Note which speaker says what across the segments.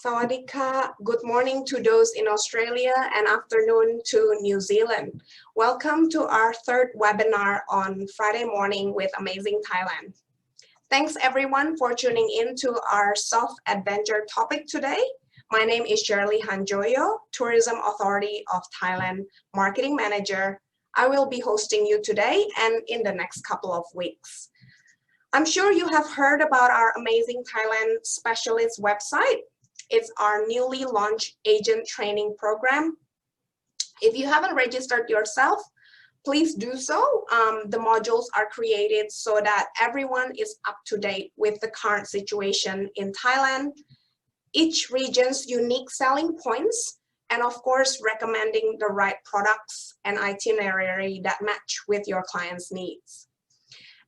Speaker 1: Sawadika, good morning to those in Australia and afternoon to New Zealand. Welcome to our third webinar on Friday morning with Amazing Thailand. Thanks everyone for tuning in to our soft adventure topic today. My name is Sherly Handjojo, Tourism Authority of Thailand Marketing Manager. I will be hosting you today and in the next couple of weeks. I'm sure you have heard about our Amazing Thailand Specialist website. It's our newly launched agent training program. If you haven't registered yourself, please do so. The modules are created so that everyone is up to date with the current situation in Thailand, each region's unique selling points, and of course, recommending the right products and itinerary that match with your client's needs.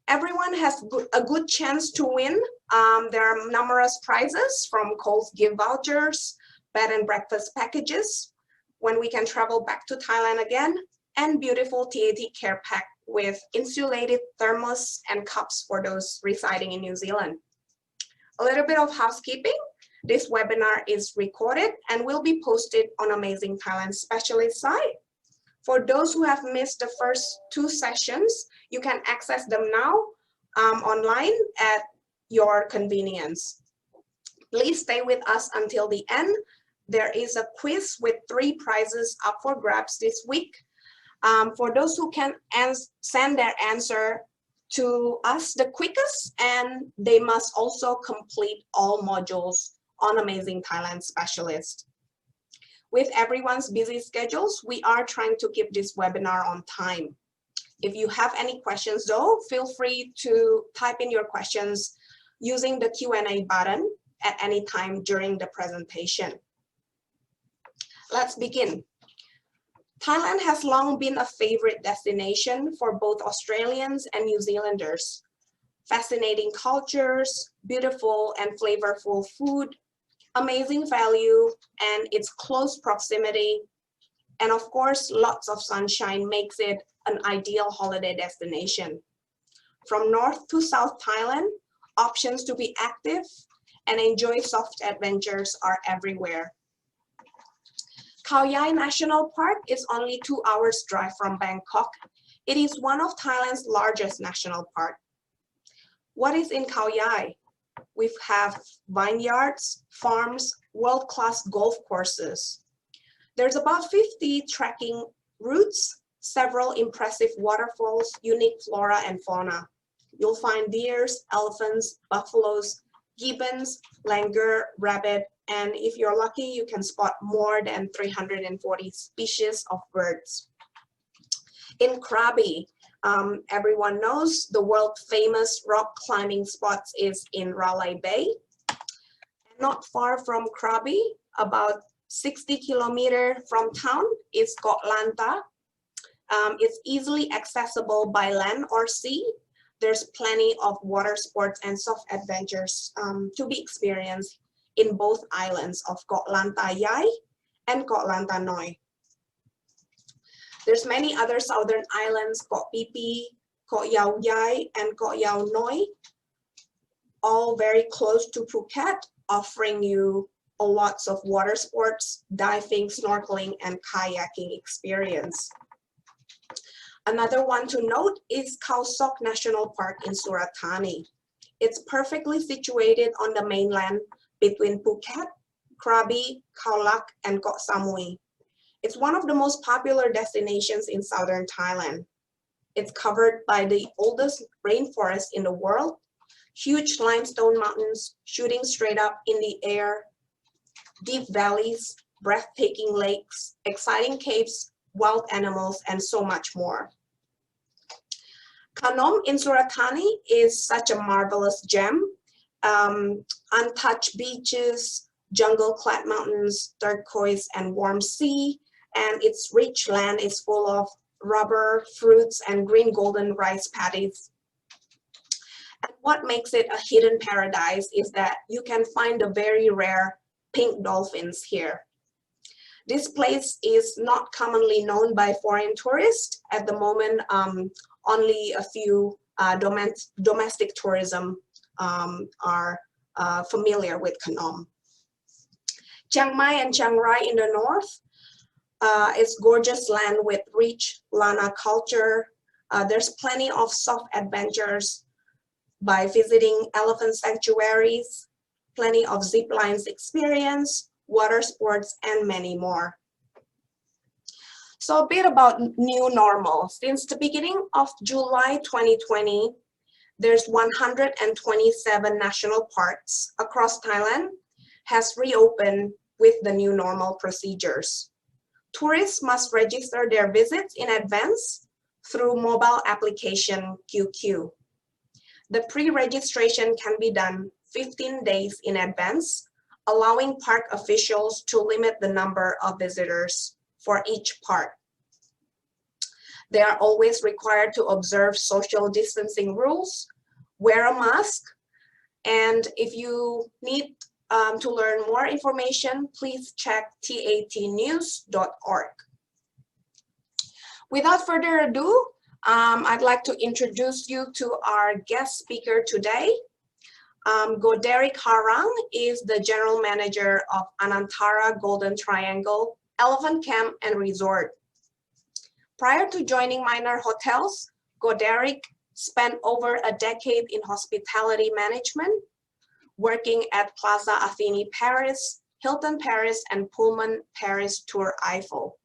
Speaker 1: Everyone has a good chance to win. There are numerous prizes from Coles gift vouchers, bed and breakfast packages, when we can travel back to Thailand again, and beautiful TAT care pack with insulated thermos and cups for those residing in New Zealand. A little bit of housekeeping. This webinar is recorded and will be posted on Amazing Thailand Specialist site. For those who have missed the first two sessions, you can access them now online at your convenience. Please stay with us until the end. There is a quiz with 3 prizes up for grabs this week. For those who can send their answer to us the quickest, and they must also complete all modules on Amazing Thailand Specialist. With everyone's busy schedules, we are trying to keep this webinar on time. If you have any questions though, feel free to type in your questions using the Q&A button at any time during the presentation. Let's begin. Thailand has long been a favorite destination for both Australians and New Zealanders. Fascinating cultures, beautiful and flavorful food, amazing value, and its close proximity, and of course, lots of sunshine makes it an ideal holiday destination. From north to south Thailand, options to be active and enjoy soft adventures are everywhere. Khao Yai National Park is only 2 hours drive from Bangkok. It is one of Thailand's largest national parks. What is in Khao Yai? We have vineyards, farms, world-class golf courses. There's about 50 trekking routes, several impressive waterfalls, unique flora and fauna. You'll find deers, elephants, buffaloes, gibbons, langur, rabbit, and if you're lucky, you can spot more than 340 species of birds. In Krabi, everyone knows the world famous rock climbing spots is in Railay Bay. Not far from Krabi, about 60 kilometers from town, is Gauderic. It's easily accessible by land or sea. There's plenty of water sports and soft adventures to be experienced in both islands of Gauderic Yai and Gauderic Noi. There's many other southern islands, Koh Pipi, Koh Yao Yai, and Koh Yao Noi, all very close to Phuket, offering you lots of water sports, diving, snorkeling, and kayaking experience. Another one to note is Khao Sok National Park in Surat Thani. It's perfectly situated on the mainland between Phuket, Krabi, Khao Lak, and Koh Samui. It's one of the most popular destinations in southern Thailand. It's covered by the oldest rainforest in the world, huge limestone mountains shooting straight up in the air, deep valleys, breathtaking lakes, exciting caves, wild animals, and so much more. Khanom in Surat Thani is such a marvelous gem. Untouched beaches, jungle-clad mountains, turquoise and warm sea, and its rich land is full of rubber, fruits, and green golden rice paddies. And what makes it a hidden paradise is that you can find the very rare pink dolphins here. This place is not commonly known by foreign tourists. At the moment, only a few domestic tourism are familiar with Khanom. Chiang Mai and Chiang Rai in the north, it's gorgeous land with rich Lana culture. There's plenty of soft adventures by visiting elephant sanctuaries, plenty of zip lines experience, water sports, and many more. So a bit about new normal. Since the beginning of July 2020, there's 127 national parks across Thailand has reopened with the new normal procedures. Tourists must register their visits in advance through mobile application QQ. The pre-registration can be done 15 days in advance, allowing park officials to limit the number of visitors for each park. They are always required to observe social distancing rules, wear a mask, and if you need to learn more information, please check tatnews.org. Without further ado, I'd like to introduce you to our guest speaker today. Gauderic Harang is the General Manager of Anantara Golden Triangle Elephant Camp and Resort. Prior to joining Minor Hotels, Gauderic spent over a decade in hospitality management, working at Plaza Athene Paris, Hilton Paris, and Pullman Paris Tour Eiffel.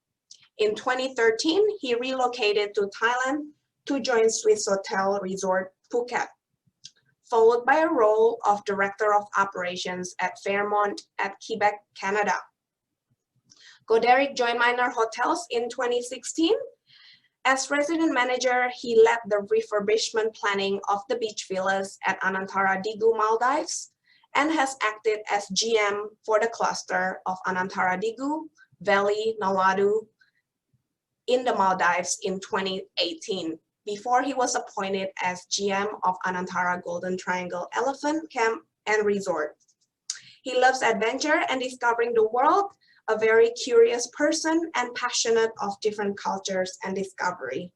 Speaker 1: In 2013, he relocated to Thailand to join Swiss Hotel Resort Phuket, followed by a role of Director of Operations at Fairmont at Quebec, Canada. Gauderic joined Minor Hotels in 2016. As resident manager, he led the refurbishment planning of the beach villas at Anantara Daegu, Maldives, and has acted as GM for the cluster of Anantara Daegu, Valley, Naladu in the Maldives in 2018, before he was appointed as GM of Anantara Golden Triangle Elephant Camp and Resort. He loves adventure and discovering the world, a very curious person and passionate of different cultures and discovery.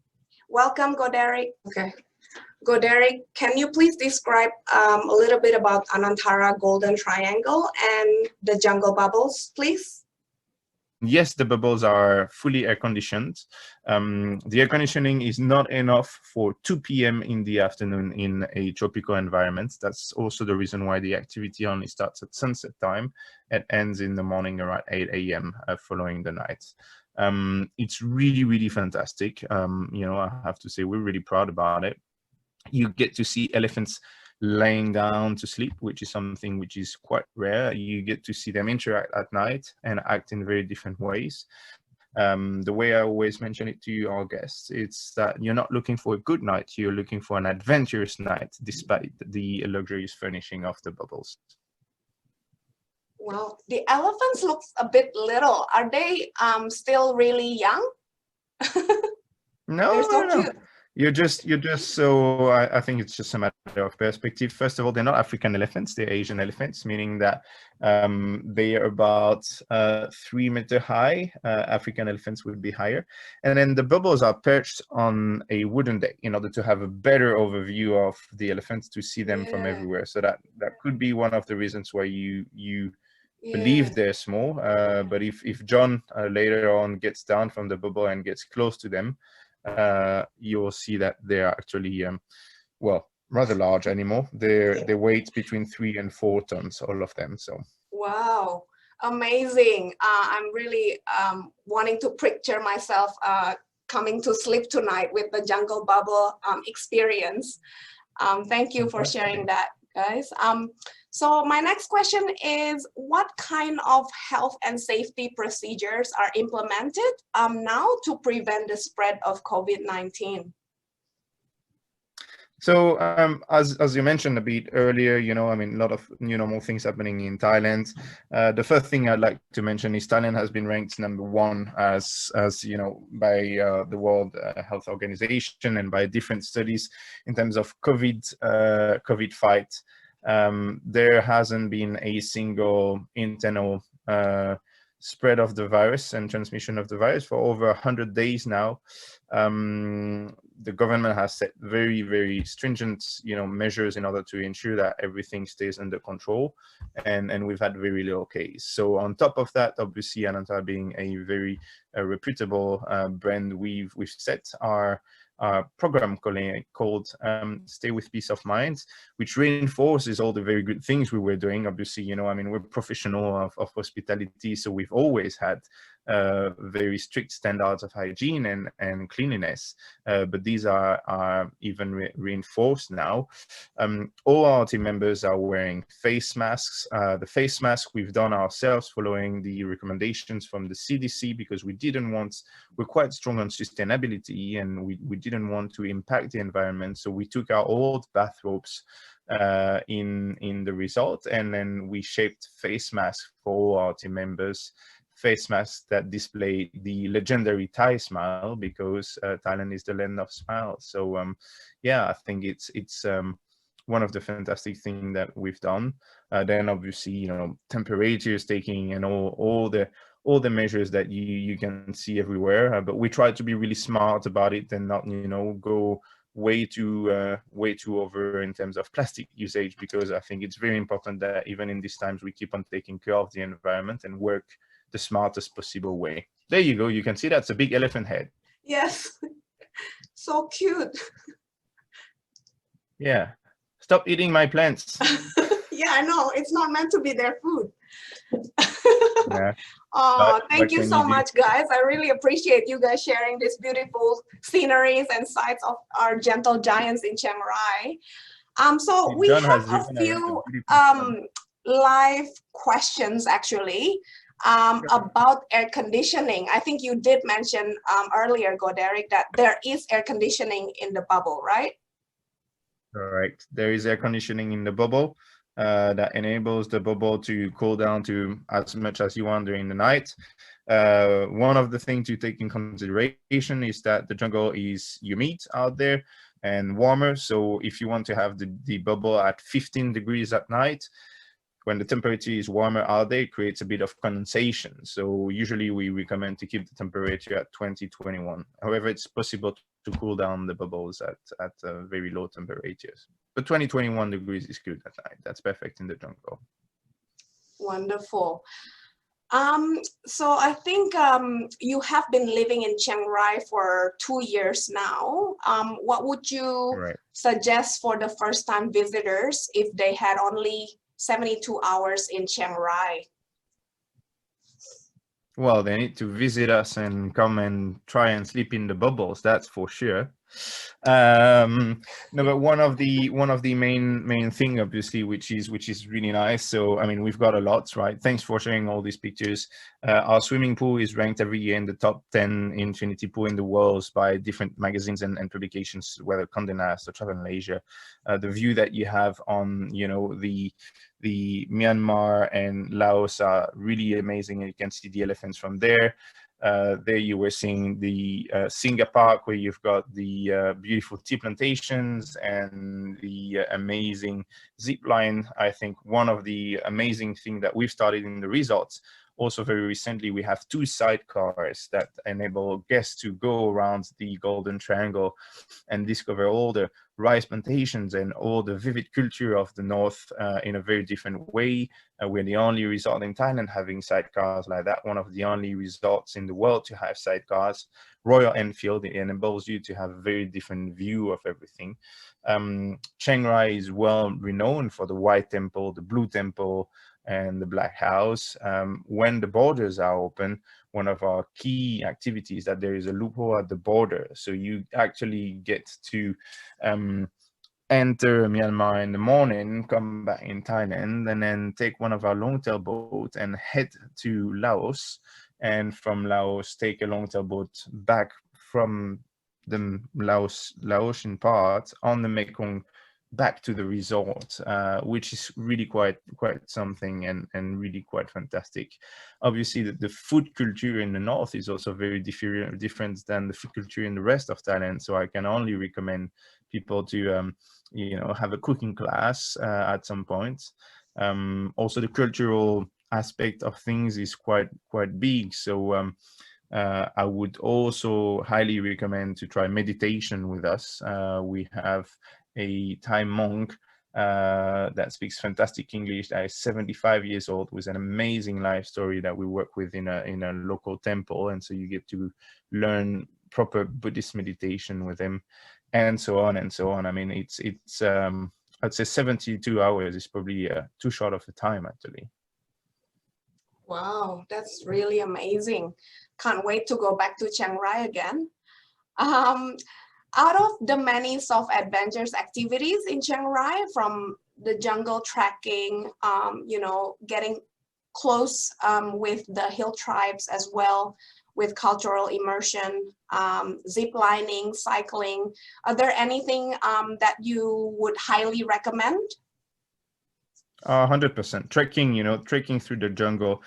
Speaker 1: Welcome, Gauderic. Okay. Gauderic, can you please describe a little bit about Anantara Golden Triangle and the jungle bubbles, please?
Speaker 2: Yes, the bubbles are fully air-conditioned. The air conditioning is not enough for 2 p.m. in the afternoon in a tropical environment. That's also the reason why the activity only starts at sunset time and ends in the morning around 8 a.m. Following the night. It's really, really fantastic. You know, I have to say we're really proud about it. You get to see elephants laying down to sleep, which is something which is quite rare. You get to see them interact at night and act in very different ways. The way I always mention it to our guests, it's that you're not looking for a good night, you're looking for an adventurous night, despite the luxurious furnishing of the bubbles.
Speaker 1: Well, the elephants look a bit little. Are they still really young?
Speaker 2: No,
Speaker 1: they're so
Speaker 2: no.
Speaker 1: cute.
Speaker 2: You're just so I think it's just a matter of perspective. First of all, they're not African elephants, they're Asian elephants, meaning that they are about 3 meters high. African elephants would be higher. And then the bubbles are perched on a wooden deck in order to have a better overview of the elephants, to see them from everywhere. So that could be one of the reasons why you believe they're small. But if John later on gets down from the bubble and gets close to them, you'll see that they are actually, well, rather large animal. They weight between 3 and 4 tons, all of them. So
Speaker 1: wow, amazing. I'm really wanting to picture myself coming to sleep tonight with the jungle bubble experience. Thank you for sharing that, guys. So my next question is, what kind of health and safety procedures are implemented now to prevent the spread of COVID-19?
Speaker 2: So as you mentioned a bit earlier, you know, I mean, a lot of new normal things happening in Thailand. The first thing I'd like to mention is Thailand has been ranked #1 as you know, by the World Health Organization and by different studies in terms of COVID fight. There hasn't been a single internal spread of the virus and transmission of the virus for over 100 days now. The government has set very, very stringent, measures in order to ensure that everything stays under control, and we've had very little case. So on top of that, obviously, Anantara being a very reputable brand, we've set our program called Stay with Peace of Mind, which reinforces all the very good things we were doing. Obviously, we're professional of hospitality, so we've always had very strict standards of hygiene and cleanliness, but these are even reinforced now. All our team members are wearing face masks. The face mask we've done ourselves following the recommendations from the CDC, because we're quite strong on sustainability, and we didn't want to impact the environment. So we took our old bathrobes in the result, and then we shaped face masks for all our team members, face masks that display the legendary Thai smile, because Thailand is the land of smiles. So yeah, I think it's one of the fantastic things that we've done. Then obviously, temperatures taking, and all the measures that you can see everywhere, but we try to be really smart about it and not go way too over in terms of plastic usage, because I think it's very important that even in these times we keep on taking care of the environment and work the smartest possible way. There you go. You can see that's a big elephant head.
Speaker 1: Yes, so cute.
Speaker 2: Yeah, stop eating my plants.
Speaker 1: Yeah, I know, it's not meant to be their food.
Speaker 2: Yeah.
Speaker 1: Oh, thank you so much, guys. I really appreciate you guys sharing these beautiful sceneries and sights of our gentle giants in Chiang Rai. So we have a few live questions actually about air conditioning. I think you did mention earlier, Gauderic, that there is air conditioning in the bubble, right?
Speaker 2: Correct. There is air conditioning in the bubble that enables the bubble to cool down to as much as you want during the night. One of the things to take in consideration is that the jungle is humid out there and warmer. So if you want to have the bubble at 15 degrees at night, when the temperature is warmer out there, it creates a bit of condensation. So usually we recommend to keep the temperature at 20, 21. However, it's possible to cool down the bubbles at very low temperatures. But 20, 21 degrees is good at night. That's perfect in the jungle.
Speaker 1: Wonderful. So I think you have been living in Chiang Rai for 2 years now. What would you suggest for the first-time visitors if they had only 72 hours in Chiang Rai?
Speaker 2: Well, they need to visit us and come and try and sleep in the bubbles. That's for sure. No, but one of the main thing, obviously, which is really nice. So I mean, we've got a lot, right? Thanks for sharing all these pictures. Our swimming pool is ranked every year in the top 10 infinity pool in the world by different magazines and publications, whether Condé Nast or Travel and Leisure. The view that you have on the Myanmar and Laos are really amazing, and you can see the elephants from there. There you were seeing the Singa Park, where you've got the beautiful tea plantations and the amazing zip line. I think one of the amazing things that we've started in the resorts, also very recently, we have 2 sidecars that enable guests to go around the Golden Triangle and discover all the rice plantations and all the vivid culture of the North in a very different way. We're the only resort in Thailand having sidecars like that, one of the only resorts in the world to have sidecars. Royal Enfield, it enables you to have a very different view of everything. Chiang Rai is well renowned for the White Temple, the Blue Temple, and the Black House. When the borders are open, one of our key activities that there is a loophole at the border. So you actually get to enter Myanmar in the morning, come back in Thailand, and then take one of our long-tail boats and head to Laos. And from Laos, take a long-tail boat back from the Laotian part on the Mekong back to the resort, which is really quite something and really quite fantastic. Obviously, the food culture in the north is also very different than the food culture in the rest of Thailand. So I can only recommend people to have a cooking class at some point. Also, the cultural aspect of things is quite big. So I would also highly recommend to try meditation with us. We have a Thai monk that speaks fantastic English, that is 75 years old, with an amazing life story that we work with in a local temple. And so you get to learn proper Buddhist meditation with him, and so on and so on. I mean, it's I'd say 72 hours is probably too short of a time, actually.
Speaker 1: Wow, that's really amazing. Can't wait to go back to Chiang Rai again. Um, Out of the many self-adventures activities in Chiang Rai, from the jungle trekking, you know, getting close with the hill tribes as well, with cultural immersion, zip lining, cycling, are there anything that you would highly recommend?
Speaker 2: 100% trekking, you know, trekking through the jungle.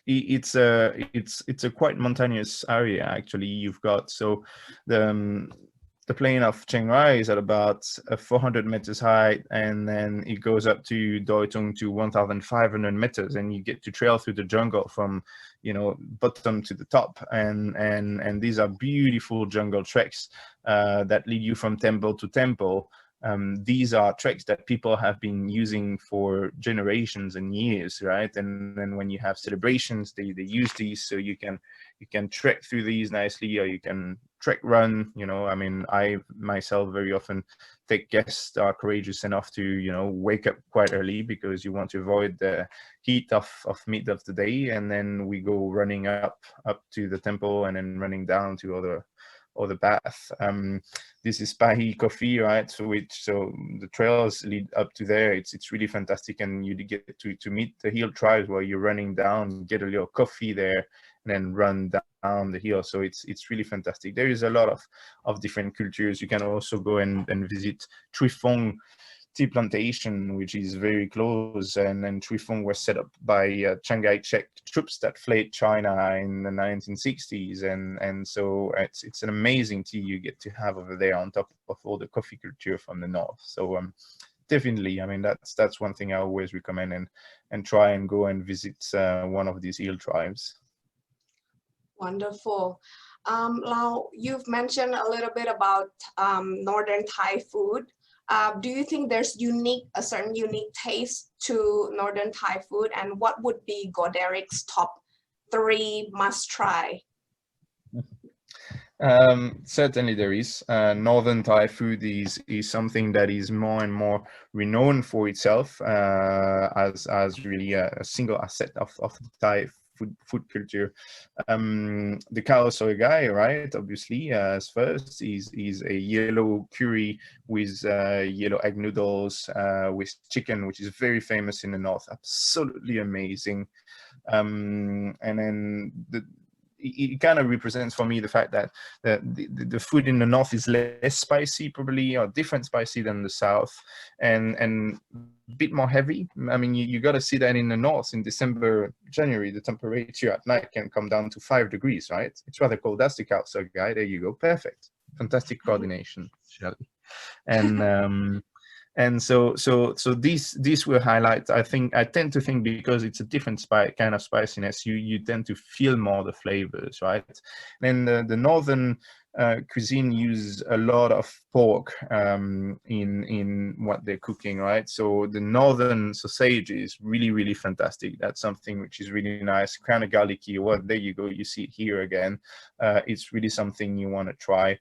Speaker 2: It's a quite mountainous area, actually. You've got, so the plain of Chiang Rai is at about 400 meters high, and then it goes up to Doi Tung to 1,500 meters, and you get to trail through the jungle from, you know, bottom to the top, and these are beautiful jungle treks that lead you from temple to temple. These are treks that people have been using for generations and years, right? And then when you have celebrations, they use these, so you can trek through these nicely, or you can trek run. You know, I mean, I myself very often take guests that are courageous enough to, you know, wake up quite early, because you want to avoid the heat of mid of the day, and then we go running up to the temple, and then running down to other path. This is Pahi Coffee, right? So the trails lead up to there. It's really fantastic, and you get to meet the hill tribes while you're running down, get a little coffee there, and then run down the hill. So it's really fantastic. There is a lot of different cultures. You can also go and visit Truy Phong tea plantation, which is very close, and Truy Phong was set up by Chiang Kai-shek troops that fled China in the 1960s, and so it's an amazing tea you get to have over there, on top of all the coffee culture from the north. So definitely, I mean, that's one thing I always recommend, and try and go and visit one of these hill tribes.
Speaker 1: Wonderful. Lau, you've mentioned a little bit about Northern Thai food. Do you think there's a certain unique taste to Northern Thai food, and what would be Gauderic's top 3 must try?
Speaker 2: Certainly there is. Northern Thai food is something that is more and more renowned for itself as really a single asset of the Thai food culture. The khao soi gai, right? Obviously, as first is a yellow curry with yellow egg noodles with chicken, which is very famous in the north. Absolutely amazing. And then it kind of represents for me the fact that the food in the north is less spicy, probably, or different spicy than the south, and a bit more heavy. I mean, you got to see that in the north in December, January, the temperature at night can come down to 5 degrees, right? It's rather cold. That's the khao soi gai. There you go. Perfect. Fantastic coordination, Sherly. And so this will highlight, I tend to think, because it's a different kind of spiciness, you tend to feel more the flavors, right? Then the northern cuisine uses a lot of pork in what they're cooking, right? So the northern sausage is really fantastic. That's something which is really nice, kind of garlicky. Well, there you go, you see it here again. It's really something you want to try.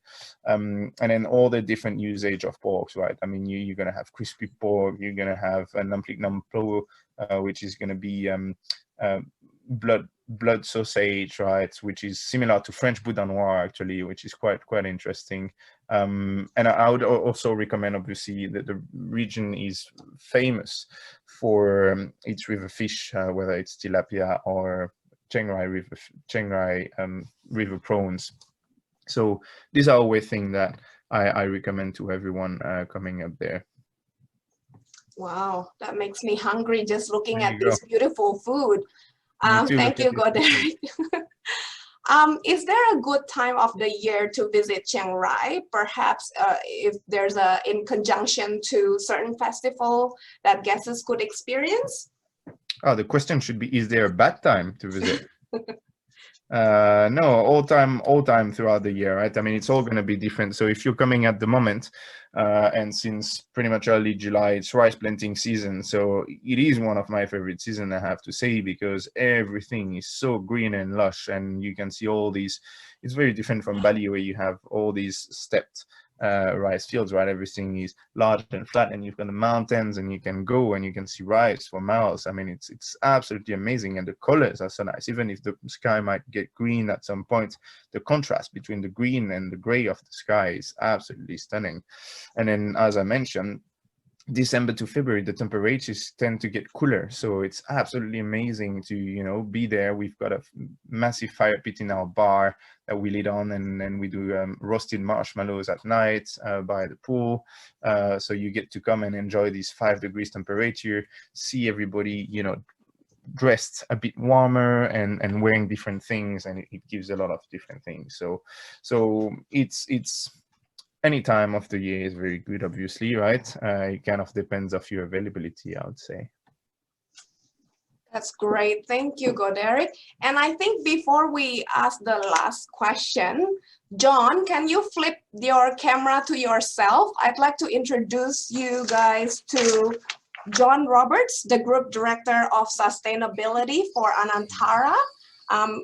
Speaker 2: And then all the different usage of porks, right? I mean, you're going to have crispy pork, you're going to have a namplik namplo, which is going to be blood sausage, right, which is similar to French boudin noir, actually, which is quite interesting. And I would also recommend, obviously, that the region is famous for its river fish, whether it's tilapia or Chiang Rai river prawns. So these are always things that I recommend to everyone coming up there.
Speaker 1: Wow, that makes me hungry just looking at this beautiful food. Thank you, Gauderic. Is there a good time of the year to visit Chiang Rai? Perhaps if there's in conjunction to certain festival that guests could experience?
Speaker 2: Oh, the question should be, is there a bad time to visit? No, all time throughout the year, right? I mean, it's all going to be different. So if you're coming at the moment, and since pretty much early July, it's rice planting season. So it is one of my favorite season, I have to say, because everything is so green and lush, and you can see all these. It's very different from Bali, where you have all these stepped rice fields, right? Everything is large and flat, and you've got the mountains, and you can go and you can see rice for miles. I mean, it's absolutely amazing, and the colors are so nice. Even if the sky might get green at some point, the contrast between the green and the gray of the sky is absolutely stunning. And then, as I mentioned, December to February, the temperatures tend to get cooler. So it's absolutely amazing to, be there. We've got a massive fire pit in our bar that we lit on, and then we do roasted marshmallows at night by the pool. So you get to come and enjoy these 5 degrees temperature, see everybody, dressed a bit warmer and wearing different things, and it gives a lot of different things. So it's any time of the year is very good, obviously, right? It kind of depends of your availability, I would say.
Speaker 1: That's great. Thank you, Gauderic. And I think before we ask the last question, John, can you flip your camera to yourself? I'd like to introduce you guys to John Roberts, the Group Director of Sustainability for Anantara.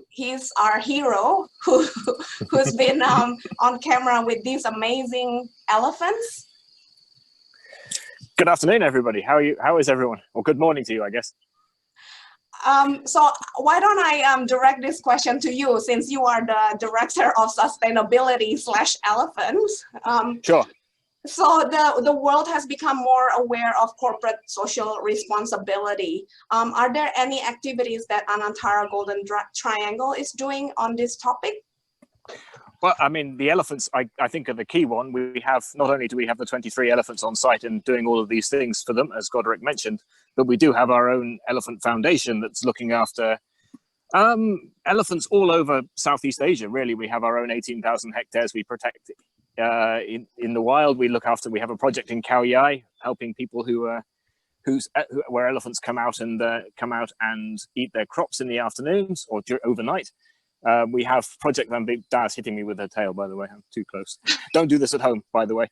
Speaker 1: He's our hero who's been on camera with these amazing elephants.
Speaker 3: Good afternoon, everybody. How are you? How is everyone? Or good morning to you, I guess.
Speaker 1: So why don't I direct this question to you, since you are the Director of Sustainability / Elephants.
Speaker 3: Sure.
Speaker 1: So the world has become more aware of corporate social responsibility. Are there any activities that Anantara Golden Triangle is doing on this topic?
Speaker 3: Well, I mean, the elephants, I think, are the key one. We have, not only do we have the 23 elephants on site and doing all of these things for them, as Gauderic mentioned, but we do have our own elephant foundation that's looking after elephants all over Southeast Asia. Really, we have our own 18,000 hectares we protect in the wild. We have a project in Khao Yai, helping people where elephants come out and eat their crops in the afternoons or overnight. We have Project Dad's hitting me with her tail, by the way. I'm too close. Don't do this at home, by the way.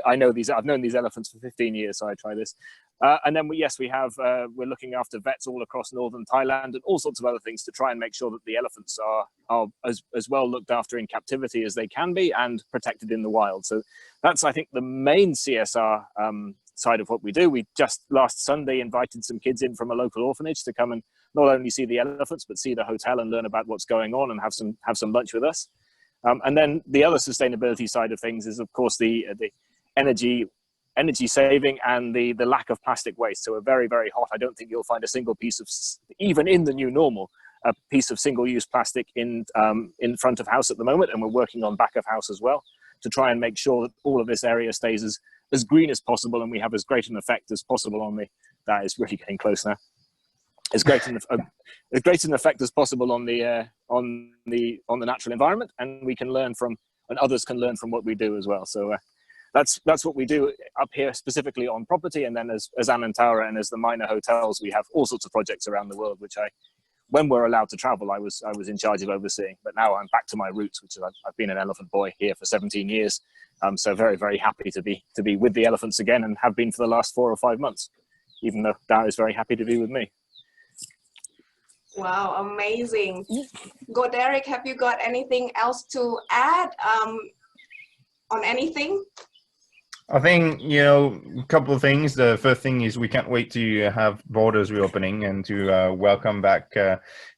Speaker 3: I know these. I've known these elephants for 15 years, so I try this. And then, we're looking after vets all across northern Thailand and all sorts of other things to try and make sure that the elephants are as well looked after in captivity as they can be and protected in the wild. So that's, I think, the main CSR side of what we do. We just last Sunday invited some kids in from a local orphanage to come and not only see the elephants, but see the hotel and learn about what's going on and have some lunch with us. And then the other sustainability side of things is, of course, the energy saving and the lack of plastic waste. So we're very, very hot. I don't think you'll find a single piece of, even in the new normal, a piece of single-use plastic in front of house at the moment. And we're working on back of house as well to try and make sure that all of this area stays as green as possible and we have as great an effect as possible on that is really getting close now. As great an effect as possible on the natural environment, and we can learn from, and others can learn from what we do as well. So that's what we do up here, specifically on property, and then as Anantara and as the minor hotels, we have all sorts of projects around the world, which when we're allowed to travel, I was in charge of overseeing. But now I'm back to my roots, which is I've been an elephant boy here for 17 years. So very, very happy to be with the elephants again, and have been for the last 4 or 5 months, even though Dara is very happy to be with me.
Speaker 1: Wow, amazing. Gauderic, have you got anything else to add on anything?
Speaker 2: I think, a couple of things. The first thing is we can't wait to have borders reopening and to welcome back,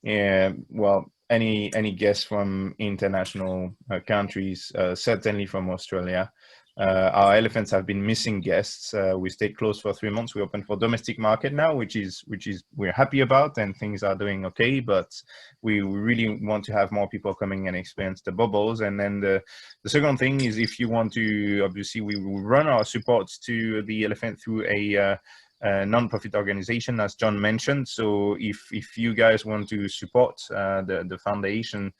Speaker 2: any guests from international countries, certainly from Australia. Our elephants have been missing guests. We stayed closed for 3 months. We opened for domestic market now, which is we're happy about, and things are doing okay. But we really want to have more people coming and experience the bubbles. And then the second thing is, if you want to, obviously, we will run our support to the elephant through a non-profit organization, as John mentioned. So if you guys want to support the foundation,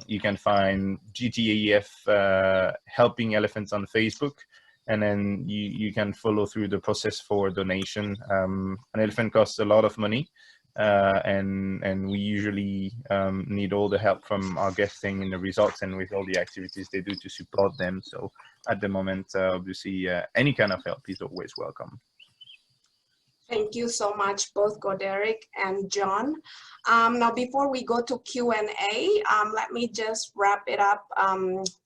Speaker 2: you can find GTAEF Helping Elephants on Facebook. and then you can follow through the process for donation. An elephant costs a lot of money, and we usually need all the help from our guesting in the resorts and with all the activities they do to support them. So at the moment, obviously, any kind of help is always welcome.
Speaker 1: Thank you so much, both Gauderic and John. Now, before we go to Q&A, let me just wrap it up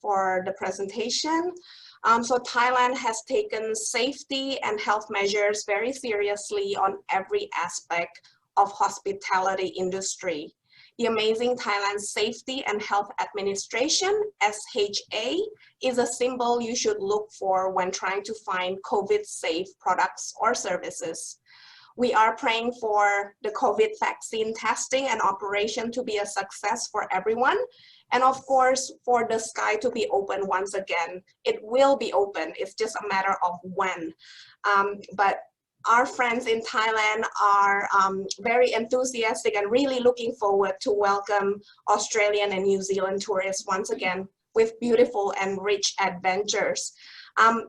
Speaker 1: for the presentation. So Thailand has taken safety and health measures very seriously on every aspect of hospitality industry. The Amazing Thailand Safety and Health Administration, SHA, is a symbol you should look for when trying to find COVID-safe products or services. We are praying for the COVID vaccine testing and operation to be a success for everyone. And of course, for the sky to be open once again. It will be open, it's just a matter of when. But our friends in Thailand are very enthusiastic and really looking forward to welcome Australian and New Zealand tourists once again with beautiful and rich adventures.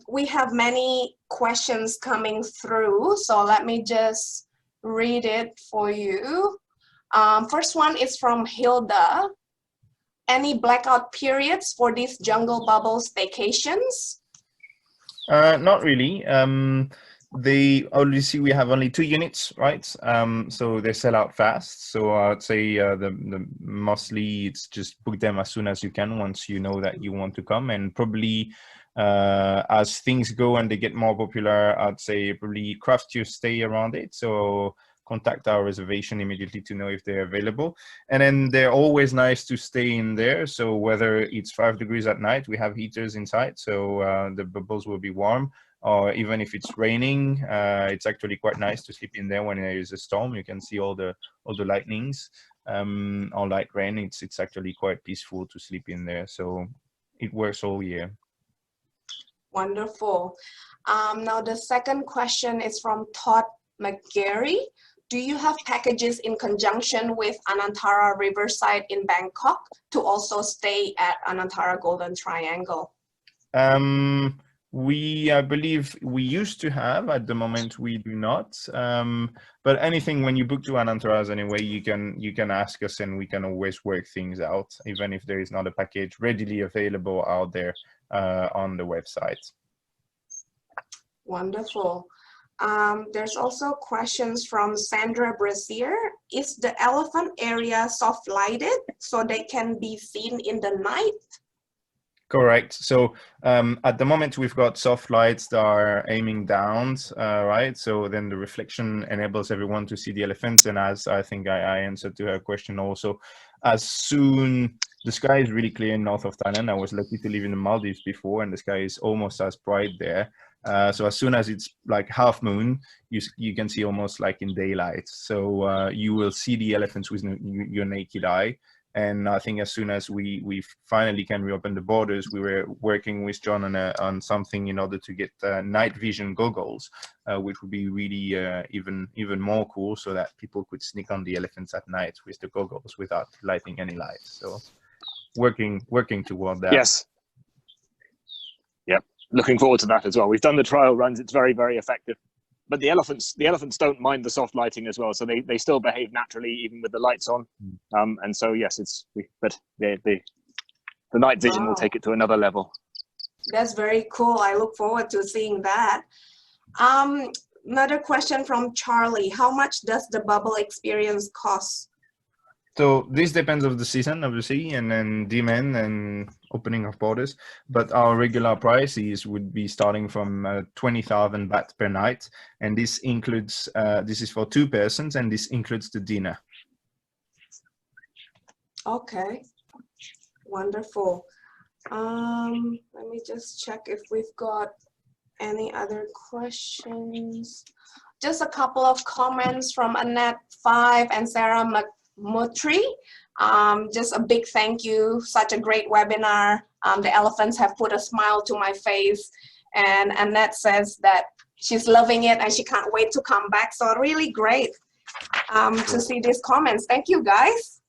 Speaker 1: We have many questions coming through, so let me just read it for you. First one is from Hilda. Any blackout periods for these Jungle Bubbles vacations?
Speaker 2: Not really. They obviously we have only 2 units, right? So they sell out fast. So I'd say the mostly it's just book them as soon as you can once you know that you want to come, and probably as things go and they get more popular, I'd say probably craft your stay around it. So contact our reservation immediately to know if they're available. And then they're always nice to stay in there. So whether it's 5 degrees at night, we have heaters inside, so the bubbles will be warm. Or even if it's raining, it's actually quite nice to sleep in there when there is a storm. You can see all the lightnings or light rain. It's actually quite peaceful to sleep in there. So it works all year.
Speaker 1: Wonderful. Now the second question is from Todd McGarry. Do you have packages in conjunction with Anantara Riverside in Bangkok to also stay at Anantara Golden Triangle?
Speaker 2: I believe we used to have. At the moment we do not, but anything when you book to Anantara anyway, you can ask us and we can always work things out, even if there is not a package readily available out there on the website.
Speaker 1: Wonderful. There's also questions from Sandra Brazier. Is the elephant area soft lighted so they can be seen in the night?
Speaker 2: Correct. So at the moment we've got soft lights that are aiming down, right? So then the reflection enables everyone to see the elephants. And as I think I answered to her question also, as soon the sky is really clear north of Thailand. I was lucky to live in the Maldives before, and the sky is almost as bright there. So as soon as it's like half moon, you can see almost like in daylight. So you will see the elephants with your naked eye. And I think as soon as we finally can reopen the borders, we were working with John on something in order to get night vision goggles, which would be really even more cool, so that people could sneak on the elephants at night with the goggles without lighting any lights. So working toward that.
Speaker 3: Yes. Yep. Looking forward to that as well. We've done the trial runs. It's very, very effective. But the elephants don't mind the soft lighting as well, so they still behave naturally even with the lights on. And so yes, but the night vision will take it to another level.
Speaker 1: That's very cool. I look forward to seeing that. Another question from Charlie. How much does the bubble experience cost?
Speaker 2: So this depends on the season, obviously, and then demand and opening of borders. But our regular prices would be starting from 20,000 baht per night, and this includes this is for 2 persons, and this includes the dinner.
Speaker 1: Okay, wonderful. Let me just check if we've got any other questions. Just a couple of comments from Annette5 and Sarah Mutri. Just a big thank you, such a great webinar. The elephants have put a smile to my face, and Annette says that she's loving it and she can't wait to come back. So really great to see these comments. Thank you, guys.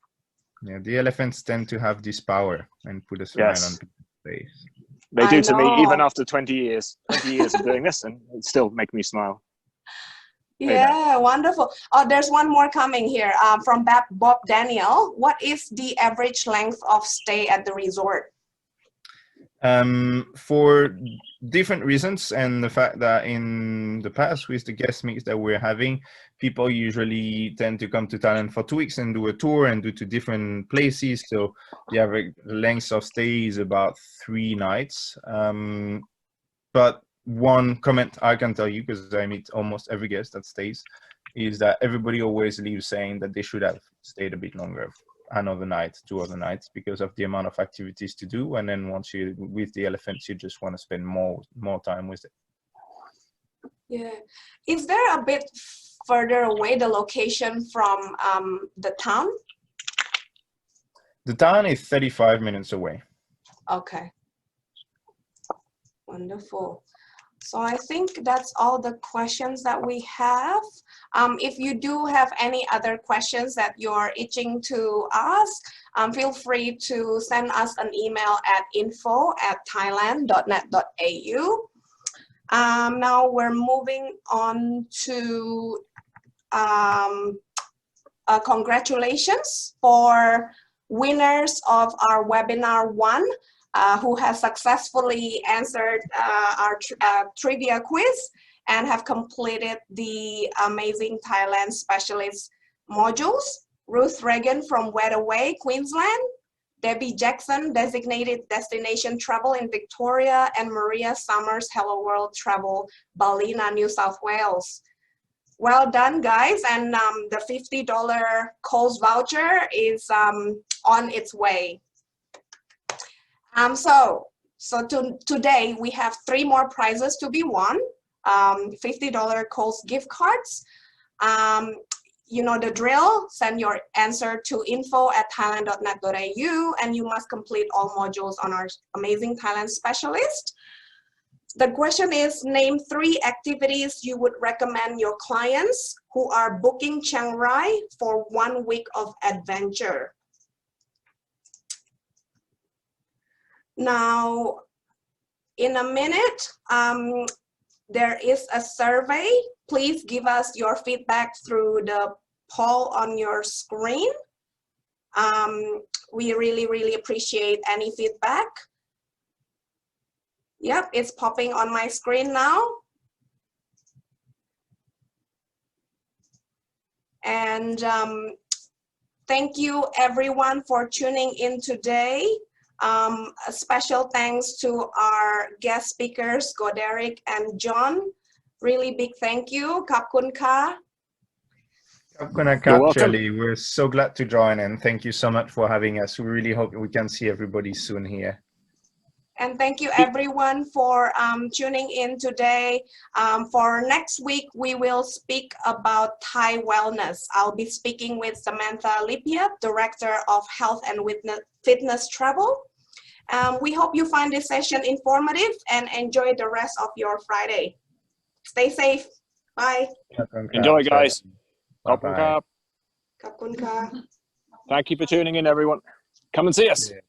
Speaker 2: Yeah, the elephants tend to have this power and put a smile on people's face.
Speaker 3: They do to me,
Speaker 1: know.
Speaker 3: even after 20 years of doing this, and it still make me smile.
Speaker 1: Yeah, wonderful. Oh, there's one more coming here from Bob Daniel. What is the average length of stay at the resort?
Speaker 2: For different reasons, and the fact that in the past with the guest mix that we're having, people usually tend to come to Thailand for 2 weeks and do a tour and do to different places. So the average length of stay is about 3 nights. But one comment I can tell you, because I meet almost every guest that stays, is that everybody always leaves saying that they should have stayed a bit longer, another night, 2 other nights, because of the amount of activities to do. And then once you with the elephants, you just want to spend more time with it.
Speaker 1: Yeah. Is there a bit further away the location from the town?
Speaker 2: The town is 35 minutes away.
Speaker 1: Okay. Wonderful. So I think that's all the questions that we have. If you do have any other questions that you're itching to ask, feel free to send us an email at info@thailand.net.au. Now we're moving on to congratulations for winners of our webinar 1. Who has successfully answered our trivia quiz and have completed the Amazing Thailand Specialist modules. Ruth Reagan from Wedaway, Queensland. Debbie Jackson, Designated Destination Travel in Victoria. And Maria Summers, Hello World Travel, Ballina, New South Wales. Well done, guys. And the $50 Coles voucher is on its way. Today we have 3 more prizes to be won. $50 Coles gift cards. You know the drill. Send your answer to info@thailand.net.au and you must complete all modules on our Amazing Thailand Specialist. The question is, name 3 activities you would recommend your clients who are booking Chiang Rai for 1 week of adventure. Now, in a minute, there is a survey. Please give us your feedback through the poll on your screen. We really appreciate any feedback. Yep, it's popping on my screen now. And thank you everyone for tuning in today. A special thanks to our guest speakers, Gauderic and John. Really big thank you. Khap kun ka.
Speaker 2: Khap kun ka, Sherly. We're so glad to join and thank you so much for having us. We really hope we can see everybody soon here.
Speaker 1: And thank you everyone for tuning in today. For next week, we will speak about Thai wellness. I'll be speaking with Samantha Lipia, Director of Health and Fitness Travel. We hope you find this session informative and enjoy the rest of your Friday. Stay safe. Bye.
Speaker 3: Enjoy, guys.
Speaker 2: Bye-bye.
Speaker 3: Thank you for tuning in, everyone. Come and see us.
Speaker 2: Yeah.